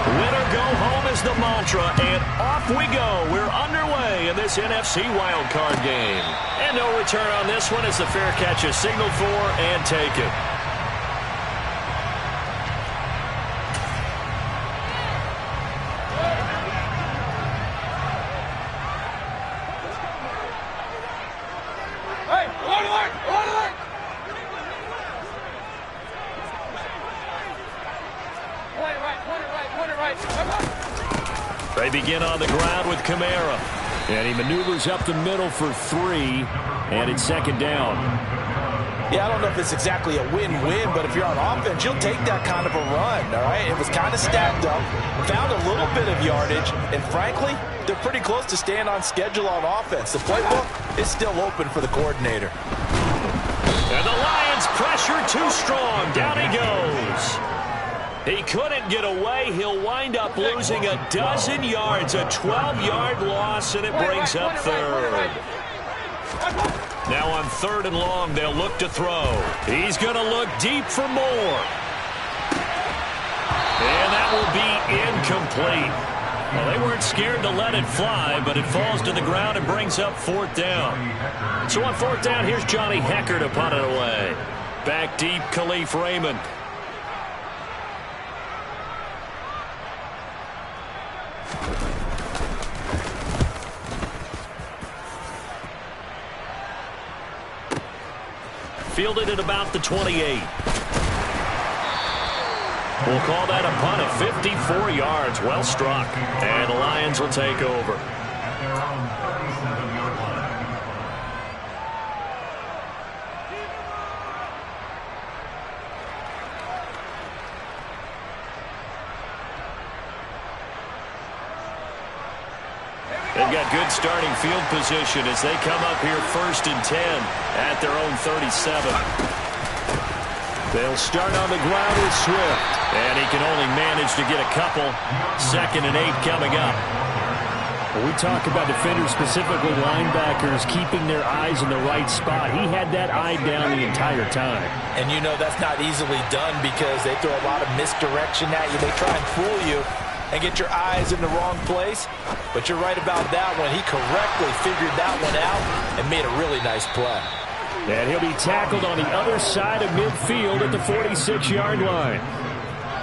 Win or go home is the mantra, and off we go. We're underway in this NFC wildcard game. And no return on this one as the fair catch is signaled for and taken. They begin on the ground with Kamara. And he maneuvers up the middle for 3. And it's second down. Yeah, I don't know if it's exactly a win-win, but if you're on offense, you'll take that kind of a run, all right? It was kind of stacked up, found a little bit of yardage, and frankly, they're pretty close to staying on schedule on offense. The playbook is still open for the coordinator. And the Lions pressure too strong. Down he goes. He couldn't get away. He'll wind up losing a dozen yards, a 12-yard loss, and it brings up third. Now on 3rd and long, they'll look to throw. He's going to look deep for more. And that will be incomplete. Well, they weren't scared to let it fly, but it falls to the ground and brings up 4th down. So on 4th down, here's Johnny Hecker to punt it away. Back deep, Khalif Raymond. Fielded at about the 28. We'll call that a punt at 54 yards. Well struck. And the Lions will take over. They've got good starting field position as they come up here 1st and 10 at their own 37. They'll start on the ground with Swift. And he can only manage to get a couple. 2nd and 8 coming up. When we talk about defenders, specifically linebackers, keeping their eyes in the right spot. He had that eye down the entire time. And you know that's not easily done because they throw a lot of misdirection at you. They try and fool you and get your eyes in the wrong place. But you're right about that one. He correctly figured that one out and made a really nice play. And he'll be tackled on the other side of midfield at the 46-yard line.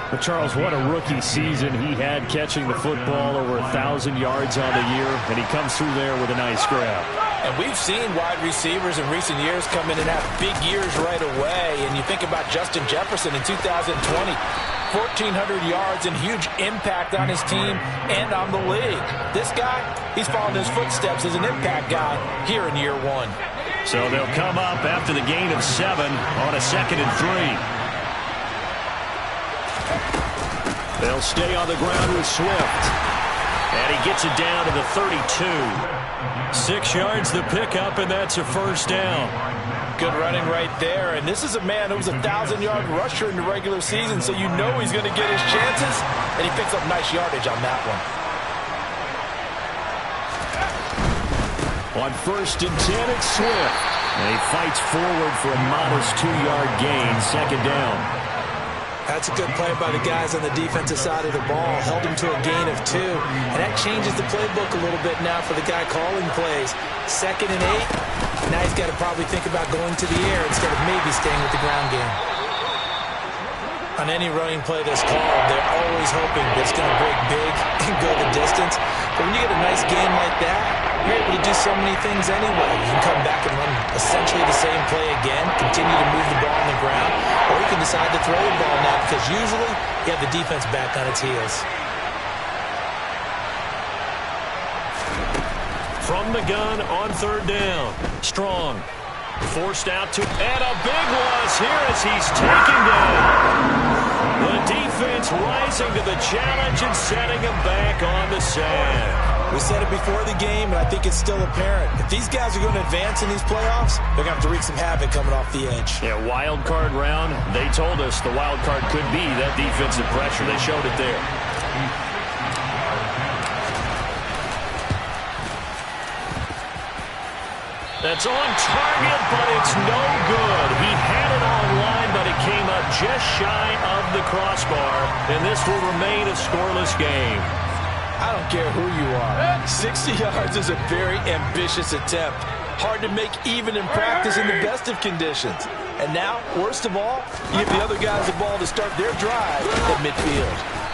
But Charles, what a rookie season he had catching the football, over 1,000 yards on the year, and he comes through there with a nice grab. And we've seen wide receivers in recent years come in and have big years right away. And you think about Justin Jefferson in 2020. 1,400 yards and huge impact on his team and on the league. This guy, he's following his footsteps as an impact guy here in year 1. So they'll come up after the gain of 7 on a 2nd and 3. They'll stay on the ground with Swift. And he gets it down to the 32. 6 yards the pickup, and that's a 1st down. Good running right there. And this is a man who was a 1,000-yard rusher in the regular season, so you know he's going to get his chances. And he picks up nice yardage on that one. On 1st and 10, it's Swift. And he fights forward for a modest 2-yard gain, 2nd down. That's a good play by the guys on the defensive side of the ball. Held him to a gain of 2. And that changes the playbook a little bit now for the guy calling plays. 2nd and 8. Now he's got to probably think about going to the air instead of maybe staying with the ground game. On any running play that's called, they're always hoping that it's going to break big and go the distance. But when you get a nice game like that, you're able to do so many things anyway. You can come back and run essentially the same play again, continue to move the ball on the ground, or you can decide to throw the ball now because usually you have the defense back on its heels. From the gun on 3rd down. Strong. Forced out to, and a big loss here as he's taken down. The defense rising to the challenge and setting him back on the sack. We said it before the game, and I think it's still apparent. If these guys are going to advance in these playoffs, they're going to have to wreak some havoc coming off the edge. Yeah, wild card round. They told us the wild card could be that defensive pressure. They showed it there. That's on target, but it's no good. He had it on line, but it came up just shy of the crossbar, and this will remain a scoreless game. I don't care who you are. 60 yards is a very ambitious attempt. Hard to make even in practice in the best of conditions. And now, worst of all, you give the other guys the ball to start their drive at midfield.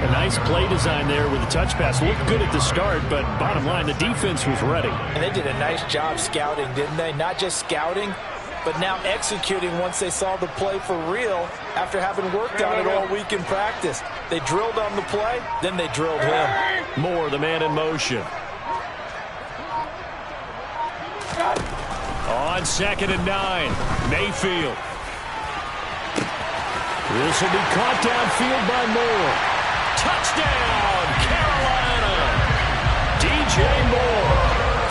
A nice play design there with the touch pass. Looked good at the start, but bottom line, the defense was ready. And they did a nice job scouting, didn't they? Not just scouting, but now executing once they saw the play for real after having worked on it all week in practice. They drilled on the play, then they drilled him. Moore, the man in motion. On 2nd and 9, Mayfield. This will be caught downfield by Moore. Touchdown, Carolina. DJ Moore,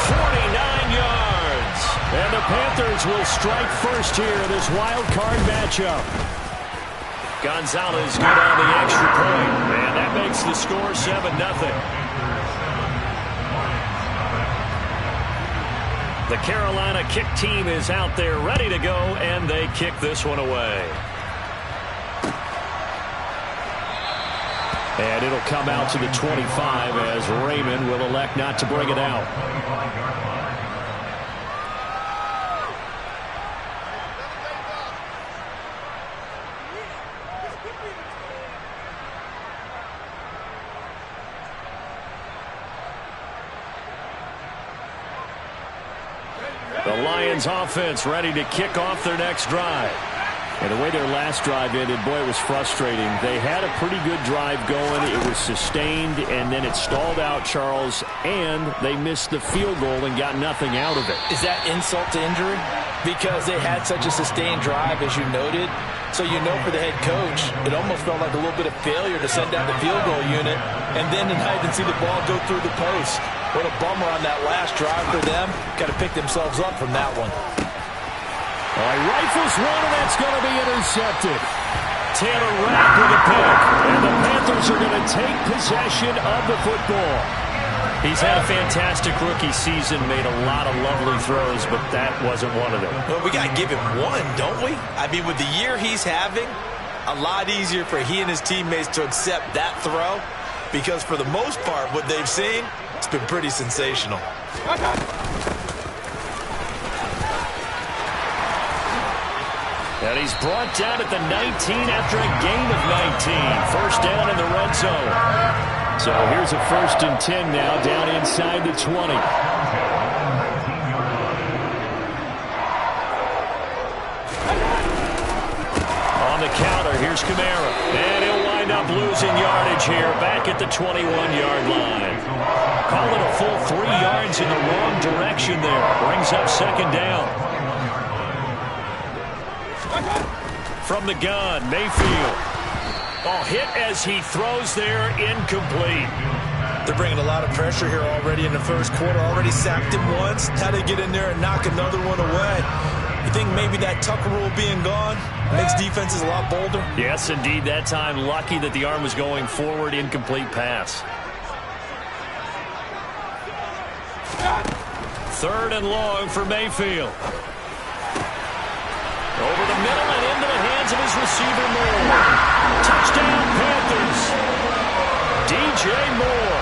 49 yards. And the Panthers will strike first here in this wild card matchup. Gonzalez good on the extra point, and that makes the score 7-0. The Carolina kick team is out there ready to go, and they kick this one away. And it'll come out to the 25 as Raymond will elect not to bring it out. The Lions offense ready to kick off their next drive. And the way their last drive ended, boy, it was frustrating. They had a pretty good drive going. It was sustained, and then it stalled out, Charles, and they missed the field goal and got nothing out of it. Is that insult to injury? Because they had such a sustained drive, as you noted. So you know for the head coach, it almost felt like a little bit of failure to send out the field goal unit, and then tonight and see the ball go through the post. What a bummer on that last drive for them. Got to pick themselves up from that one. He rifles one, and that's going to be intercepted. Taylor Rapp with a pick, and the Panthers are going to take possession of the football. He's had a fantastic rookie season, made a lot of lovely throws, but that wasn't one of them. Well, we got to give him one, don't we? I mean, with the year he's having, a lot easier for he and his teammates to accept that throw, because for the most part, what they've seen, it's been pretty sensational. And he's brought down at the 19 after a gain of 19. First down in the red zone. So here's a 1st and 10 now, down inside the 20. On the counter, here's Kamara. And he'll wind up losing yardage here, back at the 21-yard line. Call it a full 3 yards in the wrong direction there. Brings up 2nd down. From the gun, Mayfield. Oh, hit as he throws there, incomplete. They're bringing a lot of pressure here already in the first quarter. Already sacked him once. Had to get in there and knock another one away. You think maybe that Tucker rule being gone makes defenses a lot bolder? Yes, indeed. That time, lucky that the arm was going forward, incomplete pass. 3rd and long for Mayfield. Over the middle and into the hands of his receiver, Moore. Touchdown, Panthers. DJ Moore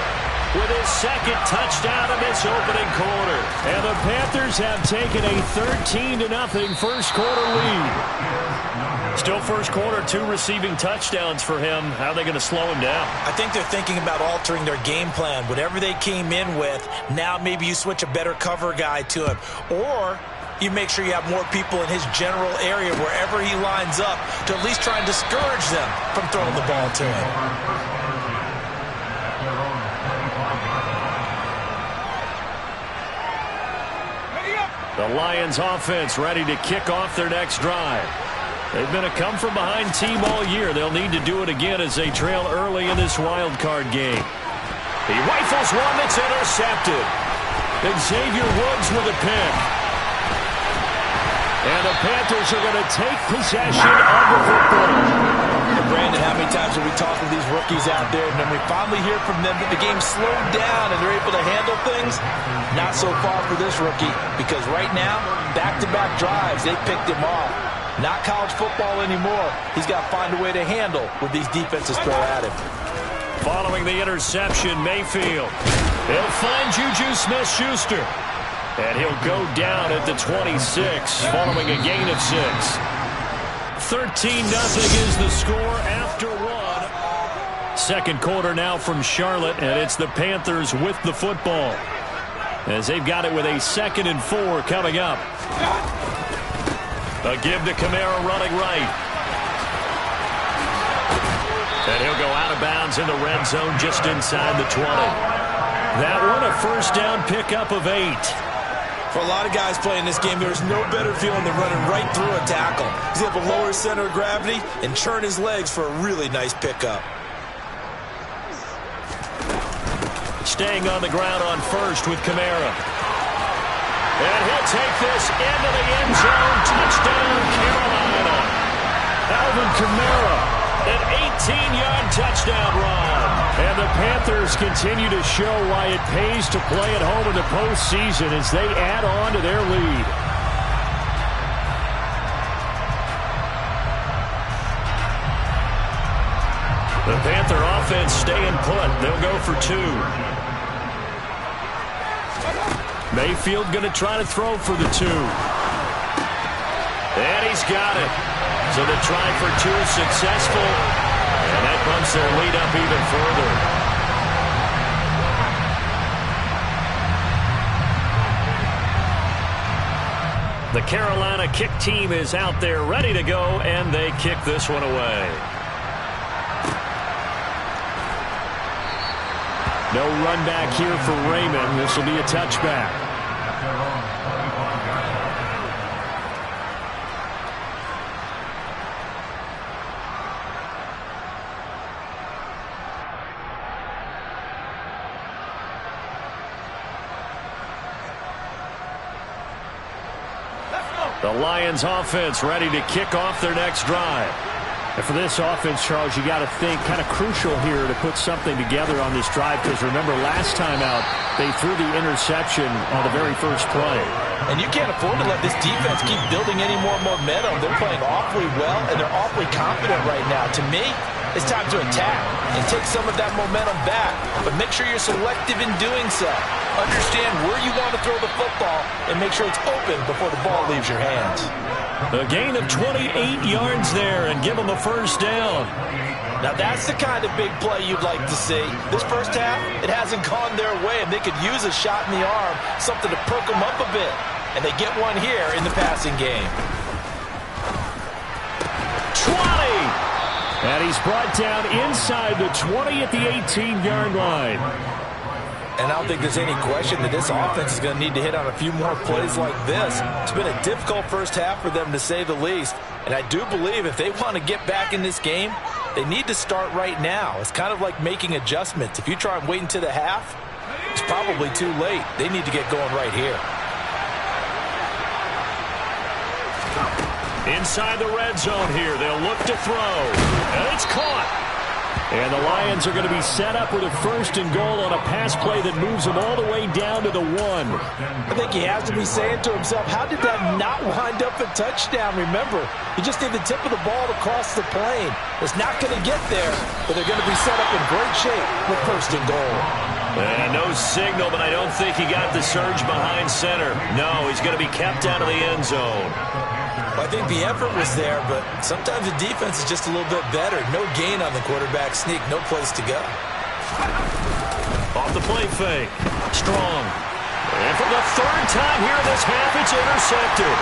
with his 2nd touchdown in this opening quarter. And the Panthers have taken a 13-0 first quarter lead. Still first quarter, 2 receiving touchdowns for him. How are they going to slow him down? I think they're thinking about altering their game plan. Whatever they came in with, now maybe you switch a better cover guy to him. Or you make sure you have more people in his general area wherever he lines up to at least try and discourage them from throwing the ball to him. The Lions offense ready to kick off their next drive. They've been a come-from-behind team all year. They'll need to do it again as they trail early in this wild card game. He rifles one that's intercepted. Xavier Woods with a pick. And the Panthers are going to take possession of the football. Brandon, how many times have we talked with these rookies out there, and then we finally hear from them that the game slowed down and they're able to handle things? Not so far for this rookie, because right now, back-to-back drives, they picked him off. Not college football anymore. He's got to find a way to handle what these defenses throw at him. Following the interception, Mayfield. He'll find Juju Smith-Schuster. And he'll go down at the 26, following a gain of 6. 13-0 is the score after one. Second quarter now from Charlotte, and it's the Panthers with the football, as they've got it with a 2nd and 4 coming up. A give to Kamara running right. And he'll go out of bounds in the red zone just inside the 20. That one a first down pickup of 8. For a lot of guys playing this game, there's no better feeling than running right through a tackle. He's able to lower his center of gravity and churn his legs for a really nice pickup. Staying on the ground on first with Kamara. And he'll take this into the end zone. Touchdown, Carolina. Alvin Kamara. An 18-yard touchdown run. And the Panthers continue to show why it pays to play at home in the postseason as they add on to their lead. The Panther offense staying put. They'll go for 2. Mayfield going to try to throw for the 2. And he's got it. So the try for 2 is successful, and that bumps their lead up even further. The Carolina kick team is out there ready to go, and they kick this one away. No run back here for Raymond. This will be a touchback. The Lions offense ready to kick off their next drive. And for this offense, Charles, you got to think kind of crucial here to put something together on this drive, because remember last time out they threw the interception on the very first play. And you can't afford to let this defense keep building any more momentum. They're playing awfully well, and they're awfully confident right now. To me, it's time to attack and take some of that momentum back. But make sure you're selective in doing so. Understand where you want to throw the football and make sure it's open before the ball leaves your hands. A gain of 28 yards there and give them a first down. Now that's the kind of big play you'd like to see. This first half, it hasn't gone their way, and they could use a shot in the arm, something to perk them up a bit. And they get one here in the passing game. 20! And he's brought down inside the 20 at the 18-yard line. And I don't think there's any question that this offense is going to need to hit on a few more plays like this. It's been a difficult first half for them, to say the least. And I do believe if they want to get back in this game, they need to start right now. It's kind of like making adjustments. If you try and wait until the half, it's probably too late. They need to get going right here. Inside the red zone here, they'll look to throw. And it's caught. And the Lions are going to be set up with a 1st and goal on a pass play that moves them all the way down to the 1. I think he has to be saying to himself, how did that not wind up a touchdown? Remember, you just need the tip of the ball to cross the plane. It's not going to get there, but they're going to be set up in great shape with 1st and goal. And no signal, but I don't think he got the surge behind center. No, he's going to be kept out of the end zone. Well, I think the effort was there, but sometimes the defense is just a little bit better. No gain on the quarterback sneak, no place to go. Off the play fake. Strong. And for the 3rd time here in this half, it's intercepted.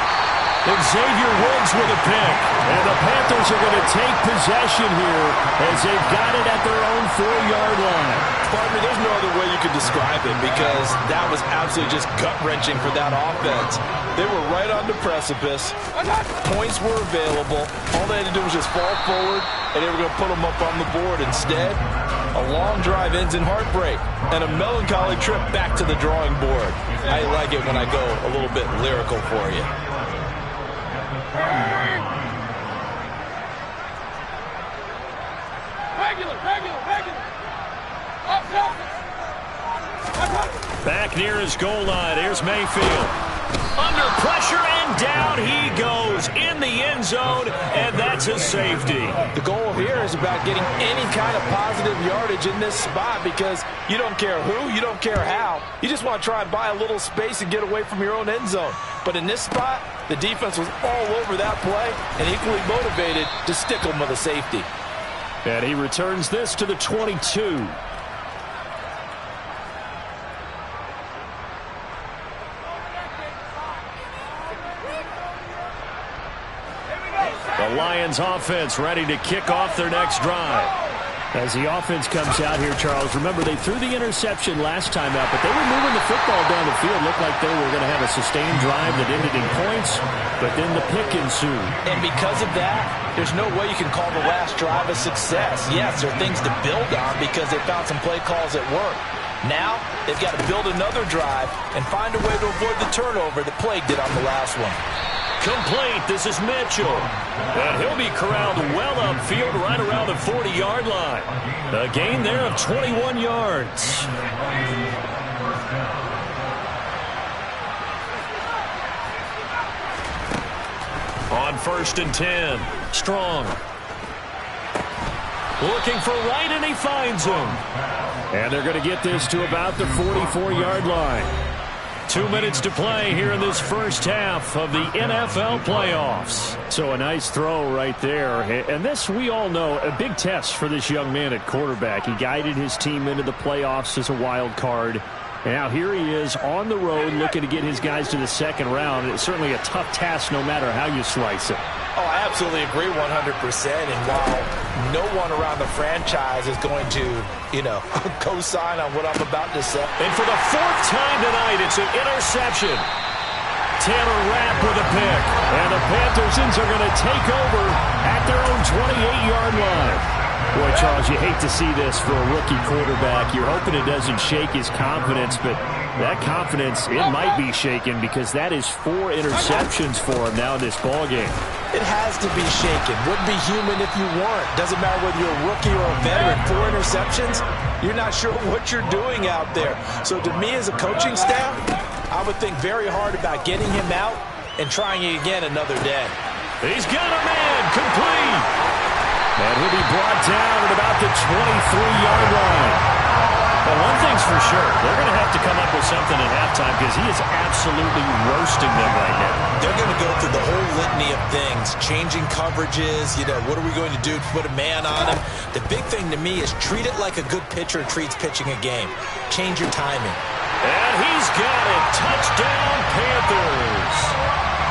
Xavier Woods with a pick. And the Panthers are going to take possession here as they've got it at their own 4-yard line. Partner, there's no other way you could describe it, because that was absolutely just gut-wrenching for that offense. They were right on the precipice. Points were available. All they had to do was just fall forward, and they were going to put them up on the board. Instead, a long drive ends in heartbreak and a melancholy trip back to the drawing board. I like it when I go a little bit lyrical for you. back near his goal line. Here's Mayfield. Under pressure, and down he goes in the end zone, and that's a safety. The goal here is about getting any kind of positive yardage in this spot because you don't care who, you don't care how. You just want to try and buy a little space and get away from your own end zone. But in this spot, the defense was all over that play and equally motivated to stick him with a safety. And he returns this to the 22. The Lions offense ready to kick off their next drive. As the offense comes out here, Charles, remember they threw the interception last time out, but they were moving the football down the field. Looked like they were going to have a sustained drive that ended in points, but then the pick ensued. And because of that, there's no way you can call the last drive a success. Yes, there are things to build on because they found some play calls that work. Now, they've got to build another drive and find a way to avoid the turnover that plagued it on the last one. Complete. This is Mitchell. And he'll be corralled well upfield right around the 40-yard line. A gain there of 21 yards. On 1st and 10. Strong. Looking for Wright, and he finds him. And they're going to get this to about the 44-yard line. 2 minutes to play here in this first half of the NFL playoffs. So a nice throw right there. And this, we all know, a big test for this young man at quarterback. He guided his team into the playoffs as a wild card. And now here he is on the road looking to get his guys to the second round. It's certainly a tough task no matter how you slice it. Oh, I absolutely agree 100%. And while no one around the franchise is going to, co-sign on what I'm about to say. And for the 4th time tonight, it's an interception. Taylor Rapp with a pick. And the Panthers are going to take over at their own 28-yard line. Boy, Charles, you hate to see this for a rookie quarterback. You're hoping it doesn't shake his confidence, but that confidence, it might be shaken because that is 4 interceptions for him now in this ballgame. It has to be shaken. Wouldn't be human if you weren't. Doesn't matter whether you're a rookie or a veteran. 4 interceptions, you're not sure what you're doing out there. So to me as a coaching staff, I would think very hard about getting him out and trying it again another day. He's got a man, complete. And he'll be brought down at about the 23-yard line. Well, one thing's for sure. They're going to have to come up with something at halftime because he is absolutely roasting them right now. They're going to go through the whole litany of things, changing coverages, what are we going to do to put a man on him? The big thing to me is treat it like a good pitcher treats pitching a game. Change your timing. And he's got it. Touchdown, Panthers.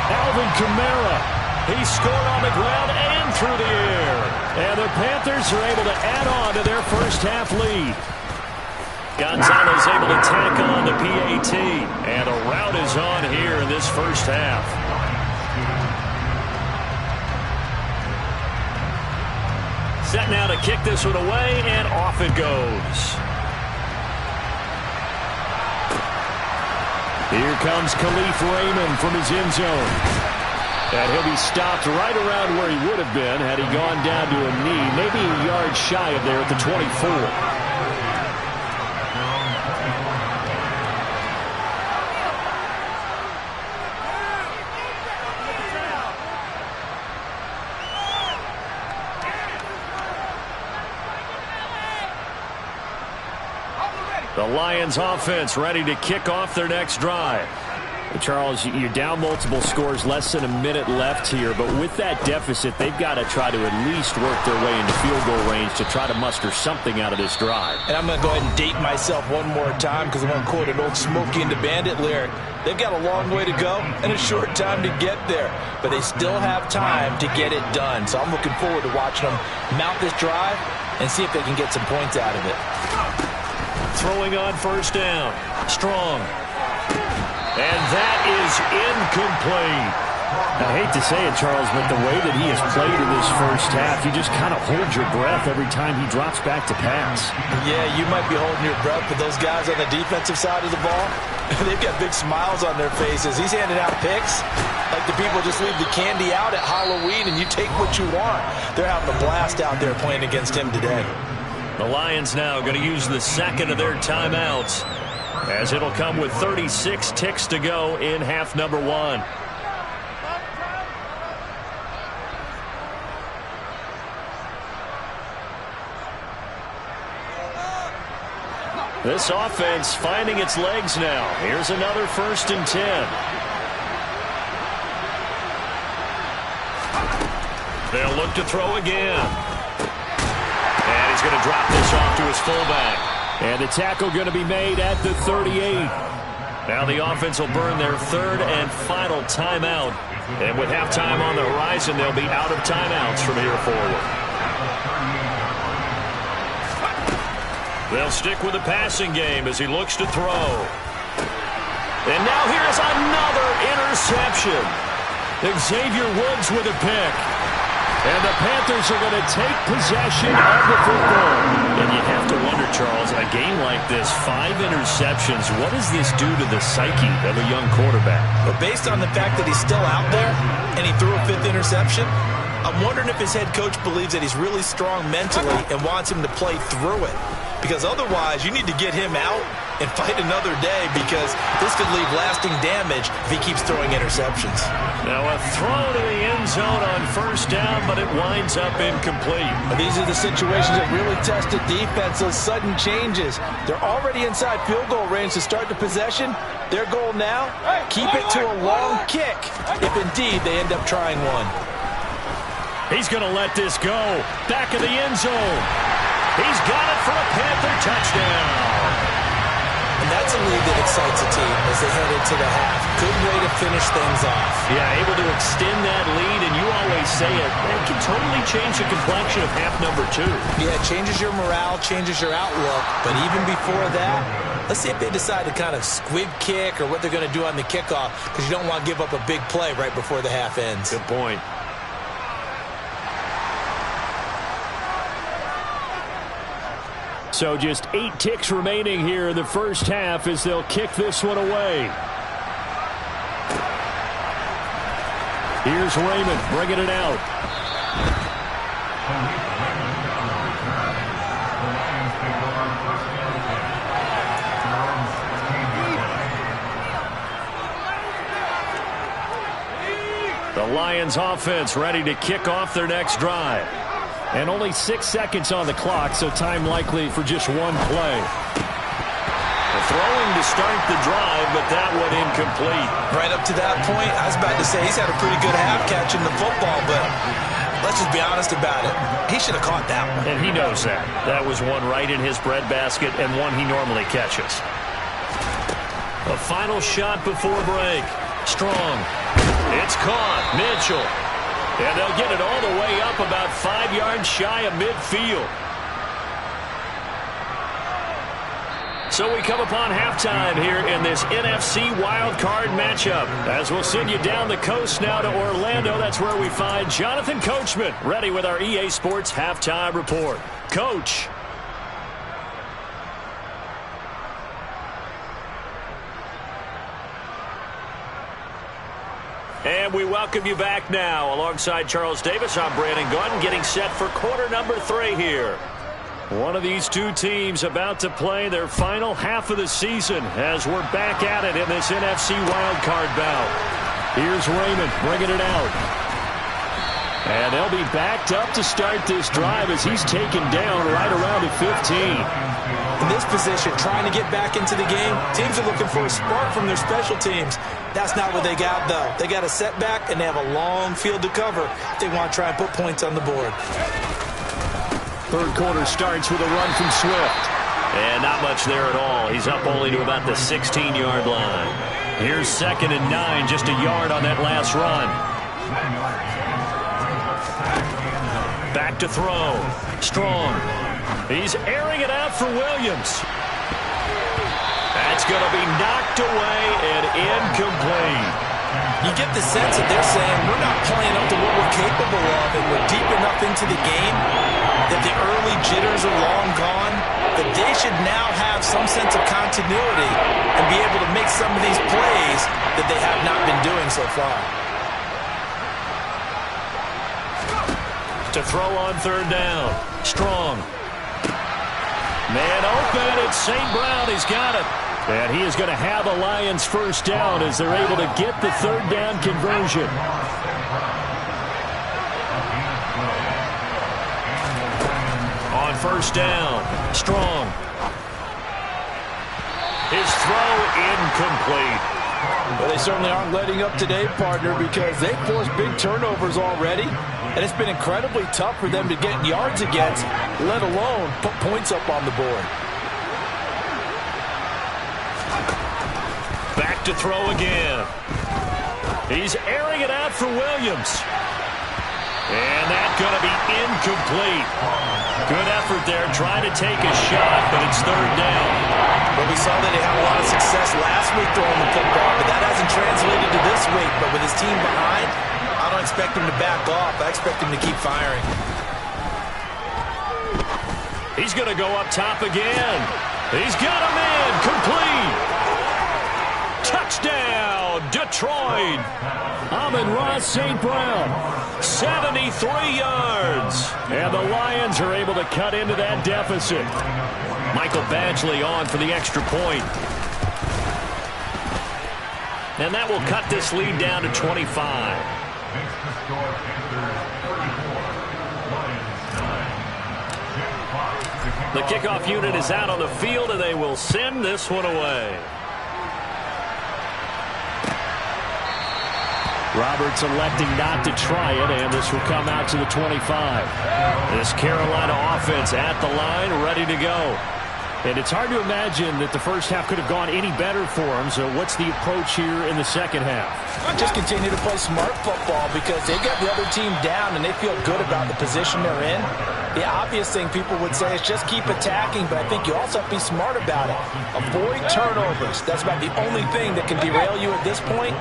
Alvin Kamara. He scored on the ground and through the air. And the Panthers are able to add on to their first half lead. Gonzalez able to tack on the PAT. And a rout is on here in this first half. Set now to kick this one away, and off it goes. Here comes Khalif Raymond from his end zone. And he'll be stopped right around where he would have been had he gone down to a knee, maybe a yard shy of there at the 24. The Lions offense ready to kick off their next drive. Charles, you're down multiple scores, less than a minute left here, but with that deficit, they've got to try to at least work their way into field goal range to try to muster something out of this drive. And I'm going to go ahead and date myself one more time because I'm going to quote an old Smokey and the Bandit lyric. They've got a long way to go and a short time to get there, but they still have time to get it done. So I'm looking forward to watching them mount this drive and see if they can get some points out of it. Throwing on 1st down. Strong. And that is incomplete. I hate to say it, Charles, but the way that he has played in this first half, you just kind of hold your breath every time he drops back to pass. Yeah, you might be holding your breath, but those guys on the defensive side of the ball, they've got big smiles on their faces. He's handing out picks like the people just leave the candy out at Halloween and you take what you want. They're having a blast out there playing against him today. The Lions now going to use the second of their timeouts. as it'll come with 36 ticks to go in half number one. This offense finding its legs now. Here's another 1st and 10. They'll look to throw again. And he's going to drop this off to his fullback. And the tackle going to be made at the 38. Now the offense will burn their 3rd and final timeout. And with halftime on the horizon, they'll be out of timeouts from here forward. They'll stick with the passing game as he looks to throw. And now here's another interception. Xavier Woods with a pick. And the Panthers are going to take possession of the football. And you have to wonder, Charles, a game like this, 5 interceptions, what does this do to the psyche of a young quarterback? But based on the fact that he's still out there and he threw a 5th interception, I'm wondering if his head coach believes that he's really strong mentally and wants him to play through it. Because otherwise, you need to get him out and fight another day, because this could leave lasting damage if he keeps throwing interceptions. Now a throw to the end zone on 1st down, but it winds up incomplete. These are the situations that really test the defense, those sudden changes. They're already inside field goal range to start the possession. Their goal now, keep it to a long kick, if indeed they end up trying one. He's going to let this go. Back of the end zone. He's got it for a Panther touchdown. And that's a lead that excites a team as they head into the half. Good way to finish things off. Yeah, able to extend that lead, and you always say it can totally change the complexion of half number 2. Yeah, it changes your morale, changes your outlook. But even before that, let's see if they decide to kind of squib kick or what they're going to do on the kickoff, because you don't want to give up a big play right before the half ends. Good point. So just 8 ticks remaining here in the first half as they'll kick this one away. Here's Raymond bringing it out. The Lions offense ready to kick off their next drive. And only 6 seconds on the clock, so time likely for just one play. Throwing to start the drive, but that one incomplete. Right up to that point, I was about to say he's had a pretty good half catching the football, but let's just be honest about it. He should have caught that one. And he knows that. That was one right in his breadbasket and one he normally catches. A final shot before break. Strong. It's caught. Mitchell. And they'll get it all the way up about 5 yards shy of midfield. So we come upon halftime here in this NFC wildcard matchup. As we'll send you down the coast now to Orlando. That's where we find Jonathan Coachman ready with our EA Sports halftime report. Coach. And we welcome you back now. Alongside Charles Davis, I'm Brandon Gordon, getting set for quarter number 3 here. One of these two teams about to play their final half of the season as we're back at it in this NFC wildcard bout. Here's Raymond bringing it out. And they'll be backed up to start this drive as he's taken down right around the 15. In this position, trying to get back into the game, teams are looking for a spark from their special teams. That's not what they got, though. They got a setback, and they have a long field to cover if they want to try and put points on the board. Third quarter starts with a run from Swift. And not much there at all. He's up only to about the 16-yard line. Here's 2nd and 9, just a yard on that last run. Back to throw. Strong. He's airing it out for Williams. That's going to be knocked away and incomplete. You get the sense that they're saying we're not playing up to what we're capable of, and we're deep enough into the game that the early jitters are long gone, that they should now have some sense of continuity and be able to make some of these plays that they have not been doing so far. To throw on 3rd down. Strong. Man open. It's St. Brown. He's got it. And he is going to have a Lions first down as they're able to get the third down conversion. On first down, Strong. His throw incomplete. Well, they certainly aren't letting up today, partner, because they've forced big turnovers already, and it's been incredibly tough for them to get yards against, let alone put points up on the board. Back to throw again. He's airing it out for Williams. And that's going to be incomplete. Good effort there, trying to take a shot, but it's third down. Well, we saw that he had a lot of success last week throwing the football, but that hasn't translated to this week. But with his team behind, I don't expect him to back off. I expect him to keep firing. He's going to go up top again. He's got a man, complete. Touchdown, Detroit. Amon-Ra St. Brown. 73 yards. And the Lions are able to cut into that deficit. Michael Badgley on for the extra point. And that will cut this lead down to 25. The kickoff unit is out on the field, and they will send this one away. Roberts electing not to try it, and this will come out to the 25. This Carolina offense at the line, ready to go. And it's hard to imagine that the first half could have gone any better for them. So what's the approach here in the second half? Just continue to play smart football because they got the other team down and they feel good about the position they're in. The obvious thing people would say is just keep attacking, but I think you also have to be smart about it. Avoid turnovers. That's about the only thing that can derail you at this point.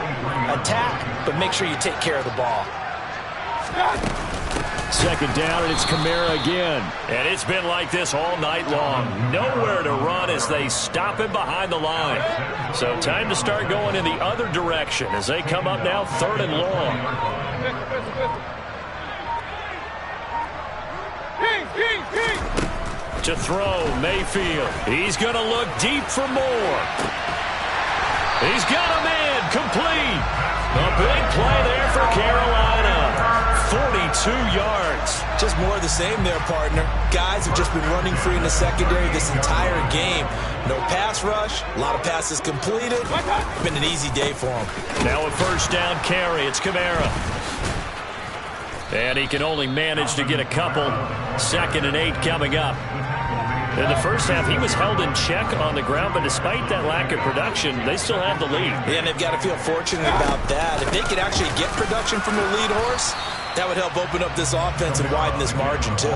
Attack, but make sure you take care of the ball. Second down, and it's Kamara again. And it's been like this all night long. Nowhere to run as they stop him behind the line. So time to start going in the other direction as they come up now third and long. To throw, Mayfield. He's going to look deep for more. He's got a man, complete. A big play there for Carolina. 42 yards. Just more of the same there, partner. Guys have just been running free in the secondary this entire game. No pass rush, a lot of passes completed. It's been an easy day for him. Now a first down carry. It's Kamara. And he can only manage to get a couple. 2nd and 8 coming up. In the first half, he was held in check on the ground, but despite that lack of production, they still have the lead. Yeah, and they've got to feel fortunate about that. If they could actually get production from their lead horse, that would help open up this offense and widen this margin, too.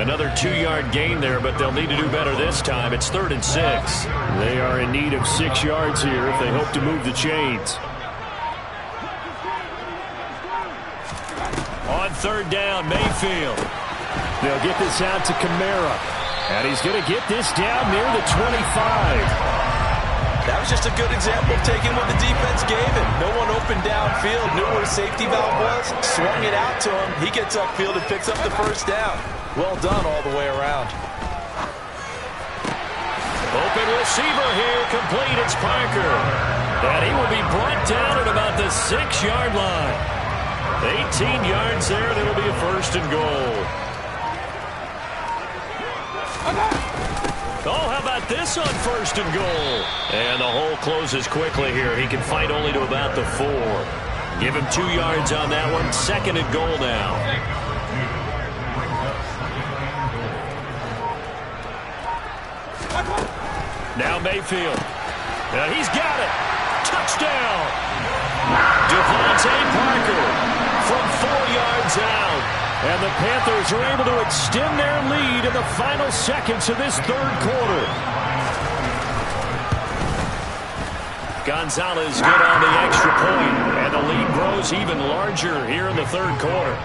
Another 2-yard gain there, but they'll need to do better this time. It's 3rd and 6. They are in need of 6 yards here if they hope to move the chains. On 3rd down, Mayfield. They'll get this out to Kamara. And he's going to get this down near the 25. That was just a good example of taking what the defense gave him. No one open downfield, knew where his safety valve was, swung it out to him. He gets upfield and picks up the first down. Well done all the way around. Open receiver here, complete. It's Parker. And he will be brought down at about the 6-yard line. 18 yards there, and it'll be a 1st and goal. Oh, how about this on 1st and goal? And the hole closes quickly here. He can fight only to about the 4. Give him 2 yards on that one. 2nd and goal now. Now Mayfield. Now he's got it. Touchdown. Devontae Parker from 4 yards out. And the Panthers are able to extend their lead in the final seconds of this 3rd quarter. Gonzalez good on the extra point, and the lead grows even larger here in the 3rd quarter.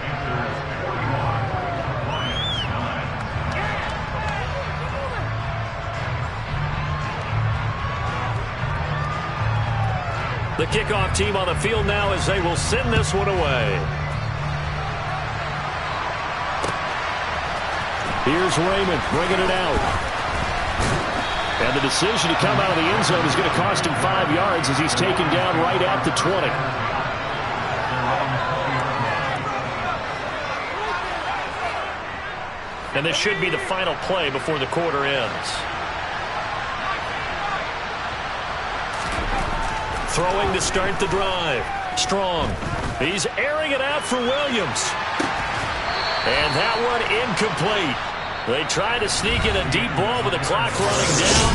The kickoff team on the field now as they will send this one away. Here's Raymond bringing it out. And the decision to come out of the end zone is going to cost him 5 yards as he's taken down right at the 20. And this should be the final play before the quarter ends. Throwing to start the drive. Strong. He's airing it out for Williams. And that one incomplete. They try to sneak in a deep ball with the clock running down,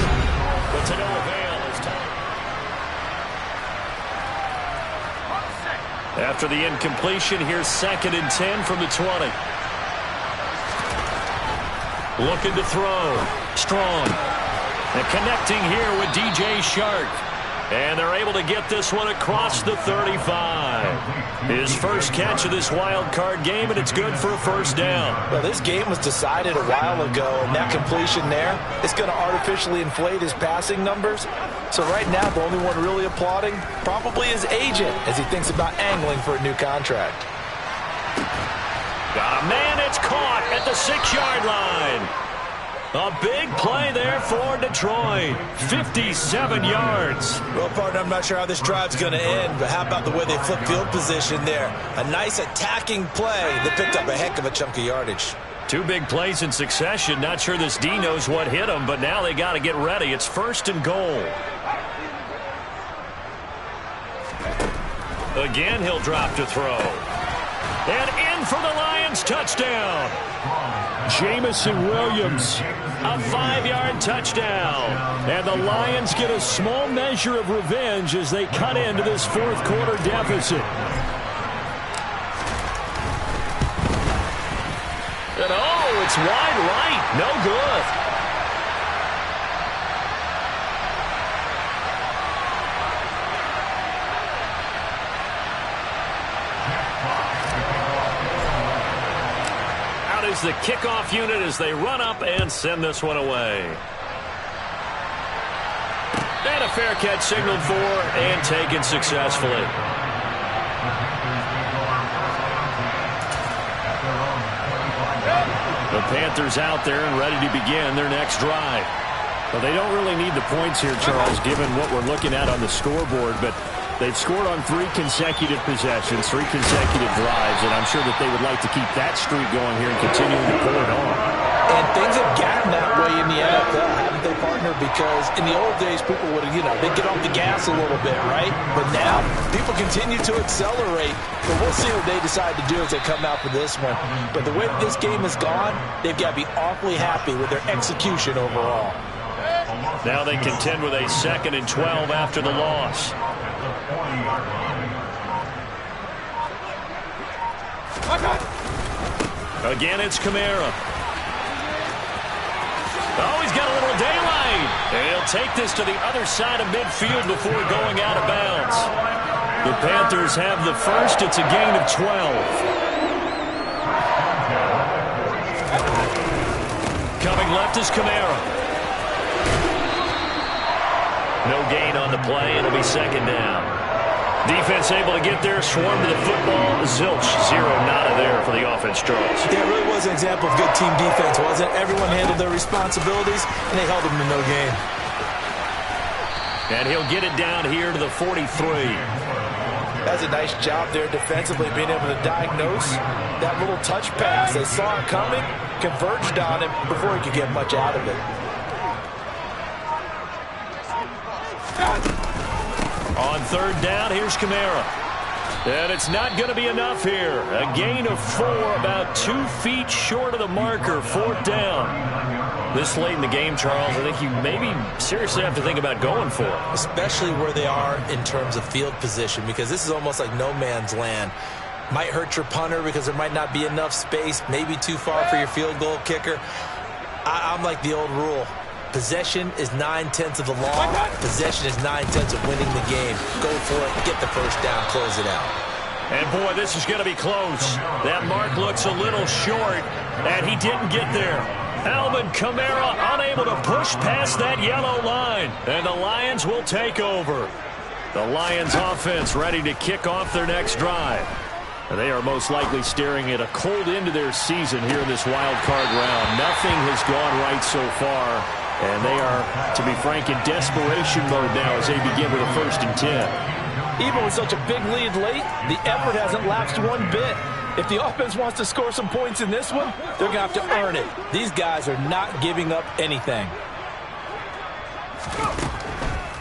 but to no avail this time. After the incompletion, here's 2nd and 10 from the 20. Looking to throw. Strong. And connecting here with DJ Shark. And they're able to get this one across the 35. His first catch of this wild card game, and it's good for a first down. Well, this game was decided a while ago, and that completion there is going to artificially inflate his passing numbers. So right now, the only one really applauding probably his agent as he thinks about angling for a new contract. Got a man, it's caught at the 6-yard line. A big play there for Detroit. 57 yards. Well, partner, I'm not sure how this drive's going to end, but how about the way they flip field position there? A nice attacking play that picked up a heck of a chunk of yardage. 2 big plays in succession. Not sure this D knows what hit him, but now they got to get ready. It's 1st and goal. Again, he'll drop to throw. And in for the Lions touchdown. Jamison Williams. A 5-yard touchdown. And the Lions get a small measure of revenge as they cut into this 4th quarter deficit. And oh, it's wide right. No good. Is the kickoff unit as they run up and send this one away. And a fair catch signaled for and taken successfully. The Panthers out there and ready to begin their next drive. Well, they don't really need the points here, Charles, given what we're looking at on the scoreboard, but they've scored on 3 consecutive possessions, 3 consecutive drives, and I'm sure that they would like to keep that streak going here and continuing to pull it on. And things have gotten that way in the NFL, haven't they, partner? Because in the old days, people would, they'd get off the gas a little bit, right? But now, people continue to accelerate. But we'll see what they decide to do as they come out for this one. But the way this game has gone, they've got to be awfully happy with their execution overall. Now they contend with a 2nd and 12 after the loss. Again, it's Kamara. Oh, he's got a little daylight. And he'll take this to the other side of midfield before going out of bounds. The Panthers have the first. It's a gain of 12. Coming left is Kamara. No gain on the play. It'll be 2nd down. Defense able to get there, swarm to the football. Zilch, 0 nada there for the offense, Charles. Yeah, it really was an example of good team defense, wasn't it? Everyone handled their responsibilities, and they held them to no gain. And he'll get it down here to the 43. That's a nice job there defensively, being able to diagnose that little touch pass. They saw it coming, converged on him before he could get much out of it. On 3rd down, here's Kamara. And it's not going to be enough here. A gain of 4, about 2 feet short of the marker, 4th down. This late in the game, Charles, I think you maybe seriously have to think about going for it. Especially where they are in terms of field position, because this is almost like no man's land. Might hurt your punter because there might not be enough space, maybe too far for your field goal kicker. I'm like the old rule. Possession is 9/10 of the law. Possession is 9/10 of winning the game. Go for it. Get the first down. Close it out. And, boy, this is going to be close. That mark looks a little short, and he didn't get there. Alvin Kamara unable to push past that yellow line. And the Lions will take over. The Lions offense ready to kick off their next drive. And they are most likely staring at a cold end to their season here in this wild card round. Nothing has gone right so far And they are, to be frank, in desperation mode now as they begin with a 1st and 10. Even with such a big lead late, the effort hasn't lapsed one bit. If the offense wants to score some points in this one, they're going to have to earn it. These guys are not giving up anything.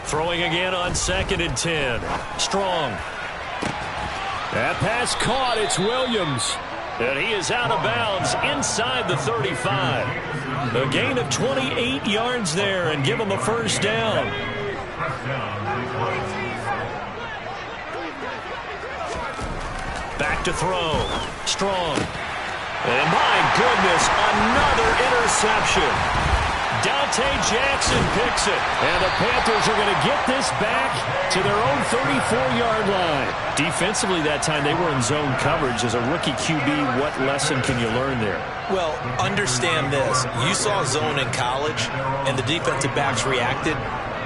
Throwing again on 2nd and 10. Strong. That pass caught. It's Williams. And he is out of bounds inside the 35. A gain of 28 yards there and give him a 1st down. Back to throw. Strong. And my goodness, another interception. Dante Jackson picks it. And the Panthers are going to get this back to their own 34-yard line. Defensively that time, they were in zone coverage. As a rookie QB, what lesson can you learn there? Well, understand this. You saw zone in college, and the defensive backs reacted,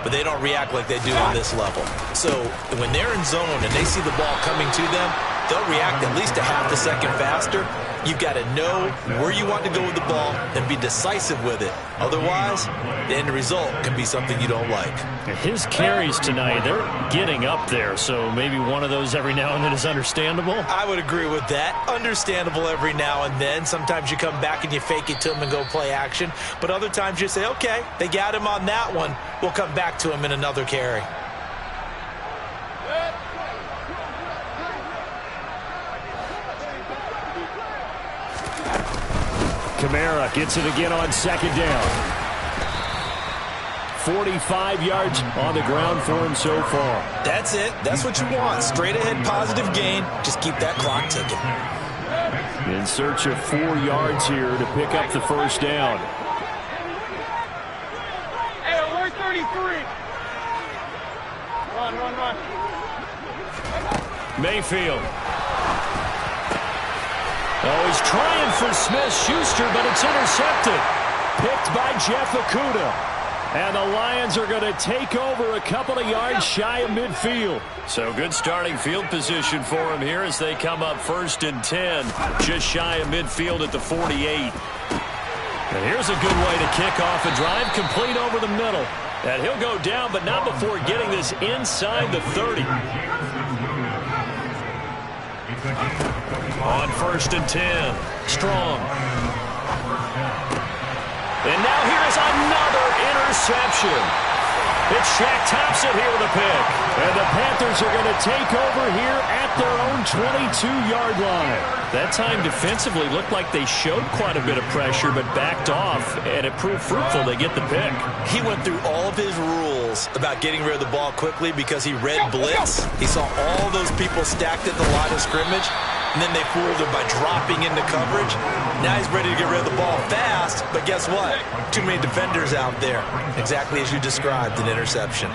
but they don't react like they do on this level. So when they're in zone and they see the ball coming to them, they'll react at least a half a second faster. You've got to know where you want to go with the ball and be decisive with it. Otherwise, the end result can be something you don't like. His carries tonight, they're getting up there, so maybe one of those every now and then is understandable. I would agree with that. Understandable every now and then. Sometimes you come back and you fake it to him and go play action. But other times you say, okay, they got him on that one. We'll come back to him in another carry. Kamara gets it again on 2nd down. 45 yards on the ground for him so far. That's it. That's what you want. Straight ahead positive gain. Just keep that clock ticking. In search of 4 yards here to pick up the 1st down. Hey, alert 33. Run. Mayfield. Oh, he's trying for Smith-Schuster, but it's intercepted. Picked by Jeff Okudah. And the Lions are going to take over a couple of yards shy of midfield. So good starting field position for him here as they come up 1st and 10. Just shy of midfield at the 48. And here's a good way to kick off a drive, complete over the middle. And he'll go down, but not before getting this inside the 30. On 1st and 10. Strong. And now here is another interception. It's Shaq Thompson here with a pick. And the Panthers are going to take over here at their own 22-yard line. That time defensively looked like they showed quite a bit of pressure but backed off, and it proved fruitful. They get the pick. He went through all of his rules about getting rid of the ball quickly because he read blitz. He saw all those people stacked at the line of scrimmage, and then they fooled him by dropping into coverage. Now he's ready to get rid of the ball fast, but guess what? Too many defenders out there. Exactly as you described, an interception.